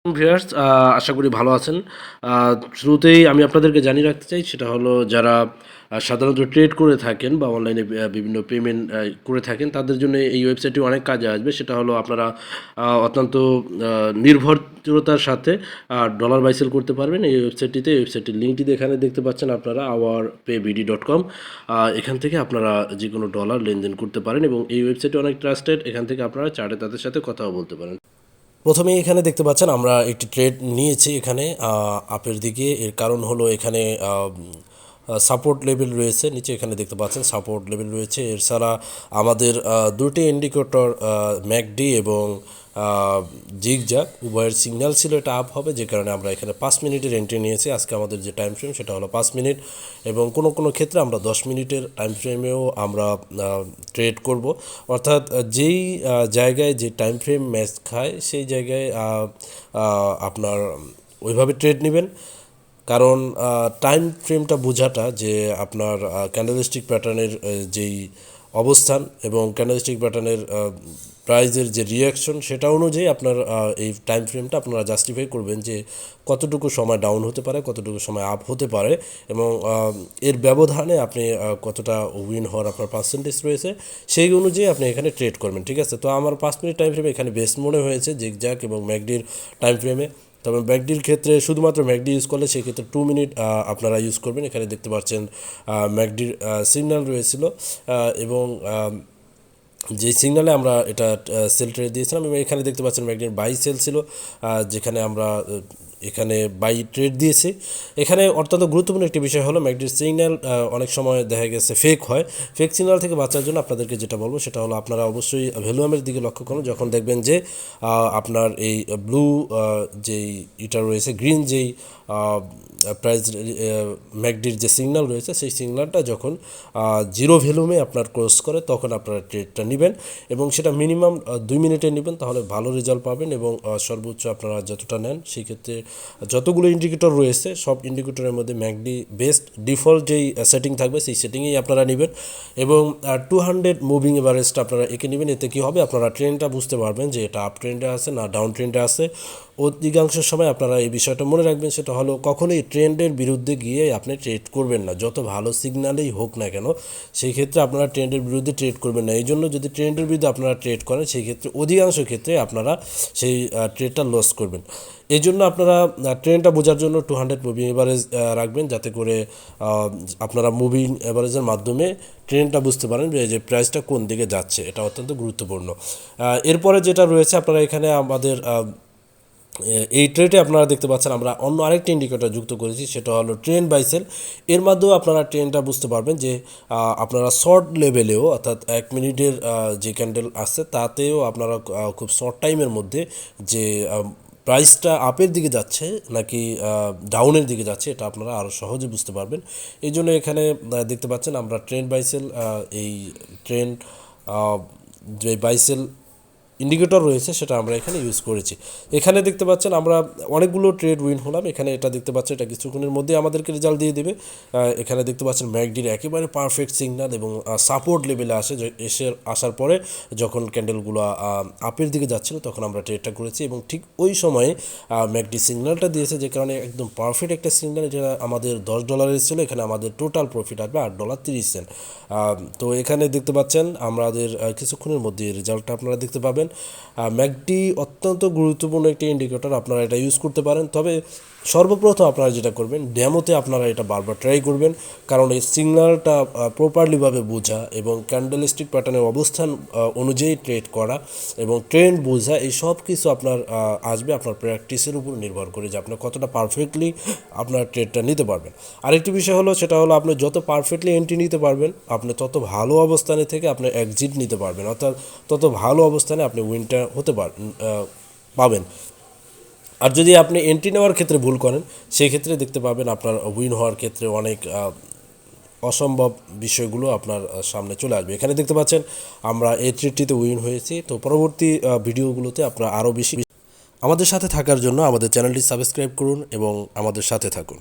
Viewers আশা করি ভালো আছেন। শুরুতেই আমি আপনাদেরকে জানিয়ে রাখতে চাই সেটা হলো যারা সাধারণত ট্রেড করে থাকেন বা অনলাইনে বিভিন্ন পেমেন্ট করে থাকেন তাদের জন্য এই ওয়েবসাইটটি অনেক কাজে আসবে। সেটা হলো আপনারা অত্যন্ত নির্ভরশীলতার সাথে ডলার বাই সেল করতে পারবেন এই ওয়েবসাইটটিতে। এই ওয়েবসাইটটির লিঙ্কটি এখানে দেখতে পাচ্ছেন আপনারা ourpaybd.com। এখান থেকে আপনারা যেকোনো ডলার লেনদেন করতে পারেন এবং এই ওয়েবসাইটটি অনেক ট্রাস্টেড। এখান থেকে আপনারা চাইলে তাদের সাথে কথাও বলতে পারেন। প্রথমেই এখানে দেখতে পাচ্ছেন আমরা একটি ট্রেড নিয়েছি এখানে আপের দিকে। এর কারণ হলো এখানে সাপোর্ট লেভেল রয়েছে, নিচে এখানে দেখতে পাচ্ছেন সাপোর্ট লেভেল রয়েছে। এছাড়া আমাদের দুটি ইন্ডিকেটর ম্যাকডি এবং জিগজ্যাগ উভয়ের সিগন্যাল ছিল এটা আপ হবে, যে কারণে আমরা এখানে 5 মিনিটের এন্ট্রি নিয়েছি। আজকে আমাদের যে টাইম ফ্রেম সেটা হলো 5 মিনিট এবং কোনো ক্ষেত্রে আমরা 10 মিনিটের টাইম ফ্রেমেও আমরা ট্রেড করব। অর্থাৎ যেই জায়গায় যে টাইম ফ্রেম ম্যাচ খায় সেই জায়গায় আপনার ওইভাবে ট্রেড নেবেন। কারণ টাইম ফ্রেমটা বোঝাটা যে আপনার ক্যান্ডেলস্টিক প্যাটার্নের যেই অবস্থান এবং ক্যান্ডেলস্টিক প্যাটার্নের প্রাইজের যে রিয়াকশন সেটা অনুযায়ী আপনার এই টাইম ফ্রেমটা আপনারা জাস্টিফাই করবেন যে কতটুকু সময় ডাউন হতে পারে, কতটুকু সময় আপ হতে পারে এবং এর ব্যবধানে আপনি কতটা উইন হওয়ার আপনার পার্সেন্টেজ রয়েছে সেই অনুযায়ী আপনি এখানে ট্রেড করবেন। ঠিক আছে, তো আমার 5 মিনিট টাইম ফ্রেমে এখানে বেস্ট মনে হয়েছে জিগজ্যাগ এবং ম্যাকডির টাইম ফ্রেমে। তবে ম্যাকডির ক্ষেত্রে শুধুমাত্র ম্যাকডি ইউজ করলে সেই ক্ষেত্রে 2 মিনিট আপনারা ইউজ করবেন। এখানে দেখতে পাচ্ছেন ম্যাকডির সিগন্যাল রয়েছিল এবং যে সিগনালে আমরা এটা সেল ট্রেড দিয়েছিলাম এবং এখানে দেখতে পাচ্ছেন ম্যাকডির বাই সেল ছিল, যেখানে আমরা এখানে বাই ট্রেড দিয়েছি। এখানে অত্যন্ত গুরুত্বপূর্ণ একটি বিষয় হলো ম্যাকডির সিগন্যাল অনেক সময় দেখা গেছে ফেক হয়। ফেক সিগন্যাল থেকে বাঁচার জন্য আপনাদেরকে যেটা বলবো সেটা হলো আপনারা অবশ্যই ভ্যালুয়ামের দিকে লক্ষ্য করুন। যখন দেখবেন যে আপনার এই ব্লু যেই এটা রয়েছে, গ্রিন যেই প্রাইস ম্যাকডির যে সিগন্যাল রয়েছে সেই সিগন্যালটা যখন জিরো ভ্যালুমে আপনার ক্রস করে তখন আপনারা ট্রেডটা নেবেন এবং সেটা মিনিমাম 2 মিনিটে নেবেন, তাহলে ভালো রেজাল্ট পাবেন এবং সর্বোচ্চ আপনারা যতটা নেন সেই ক্ষেত্রে যতগুলো ইন্ডিকেটর রয়েছে সব ইন্ডিকেটরের মধ্যে ম্যাকডি বেস্ট ডিফল্ট যেই সেটিং থাকবে সেই সেটিংয়েই আপনারা নেবেন এবং 200 মুভিং এভারেজটা আপনারা এঁকে নেবেন। এতে কী হবে, আপনারা ট্রেন্ডটা বুঝতে পারবেন যে এটা আপ ট্রেন্ডে আছে না ডাউন ট্রেন্ডে আছে। অধিকাংশ সময় আপনারা এই বিষয়টা মনে রাখবেন, সেটা হলো কখনোই ট্রেন্ডের বিরুদ্ধে গিয়ে আপনি ট্রেড করবেন না, যত ভালো সিগন্যালেই হোক না কেন সেই ক্ষেত্রে আপনারা ট্রেন্ডের বিরুদ্ধে ট্রেড করবেন না। এই জন্য যদি ট্রেন্ডের বিরুদ্ধে আপনারা ট্রেড করেন সেই ক্ষেত্রে অধিকাংশ ক্ষেত্রে আপনারা সেই ট্রেডটা লস করবেন। এই জন্য আপনারা ট্রেন্ডটা বোঝার জন্য 200 মুভিং এভারেজ রাখবেন, যাতে করে আপনারা মুভিং এভারেজের মাধ্যমে ট্রেন্ডটা বুঝতে পারেন যে প্রাইসটা কোন দিকে যাচ্ছে। এটা অত্যন্ত গুরুত্বপূর্ণ। এরপরে যেটা রয়েছে আপনারা এখানে আমাদের এই ট্রেডে আপনারা দেখতে পাচ্ছেন আমরা অন্য আরেকটি ইন্ডিকেটর যুক্ত করেছি, সেটা হলো ট্রেন্ড বাই সেল। এর মাধ্যমেও আপনারা ট্রেন্ডটা বুঝতে পারবেন যে আপনারা শর্ট লেভেলেও অর্থাৎ 1 মিনিটের যে ক্যান্ডেল আসছে তাতেও আপনারা খুব শর্ট টাইমের মধ্যে যে প্রাইসটা আপের দিকে যাচ্ছে নাকি ডাউনের দিকে যাচ্ছে এটা আপনারা আরও সহজে বুঝতে পারবেন। এই জন্য এখানে দেখতে পাচ্ছেন আমরা ট্রেন্ড বাই সেল এই ট্রেন্ড যে বাই সেল ইন্ডিকেটর রয়েছে সেটা আমরা এখানে ইউজ করেছি। এখানে দেখতে পাচ্ছেন আমরা অনেকগুলো ট্রেড উইন হলাম। এখানে এটা দেখতে পাচ্ছেন এটা কিছুক্ষণের মধ্যে আমাদেরকে রেজাল্ট দিয়ে দেবে। এখানে দেখতে পাচ্ছেন ম্যাকডির একেবারে পারফেক্ট সিগন্যাল এবং সাপোর্ট লেভেলে আসার পরে যখন ক্যান্ডেলগুলো আপের দিকে যাচ্ছিল তখন আমরা ট্রেডটা করেছি এবং ঠিক ওই সময়ে ম্যাকডি সিগন্যালটা দিয়েছে, যে কারণে একদম পারফেক্ট একটা সিগন্যাল। এটা আমাদের $10 ছিল, এখানে আমাদের টোটাল প্রফিট আসবে $8.30। তো এখানে দেখতে পাচ্ছেন আমাদের কিছুক্ষণের মধ্যে রেজাল্টটা আপনারা দেখতে পাবেন। ম্যাকডি অত্যন্ত গুরুত্বপূর্ণ একটি ইন্ডিকেটর, আপনারা এটা ইউজ করতে পারেন। তবে সর্বপ্রথম আপনারা যেটা করবেন, ডেমোতে আপনারা এটা বারবার ট্রাই করবেন, কারণ এই সিগন্যালটা প্রপারলিভাবে বোঝা এবং ক্যান্ডেলস্টিক প্যাটার্নের অবস্থান অনুযায়ী ট্রেড করা এবং ট্রেন্ড বোঝা এই সব কিছু আপনার আসবে আপনার প্র্যাকটিসের উপর নির্ভর করে যে আপনি কতটা পারফেক্টলি আপনার ট্রেডটা নিতে পারবেন। আরেকটি বিষয় হলো সেটা হলো আপনি যত পারফেক্টলি এন্ট্রি নিতে পারবেন আপনি তত ভালো অবস্থানে থেকে আপনি এক্সিট নিতে পারবেন, অর্থাৎ তত ভালো অবস্থানে আপনি উইনটা হতে পাবেন। আর যদি আপনি এন্ট্রি নেওয়ার ক্ষেত্রে ভুল করেন সেই ক্ষেত্রে দেখতে পাবেন আপনার উইন হওয়ার ক্ষেত্রে অনেক অসম্ভব বিষয়গুলো আপনার সামনে চলে আসবে। এখানে দেখতে পাচ্ছেন আমরা এই ট্রেডটিতে উইন হয়েছি। তো পরবর্তী ভিডিওগুলোতে আপনারা আরও বেশি আমাদের সাথে থাকার জন্য আমাদের চ্যানেলটি সাবস্ক্রাইব করুন এবং আমাদের সাথে থাকুন।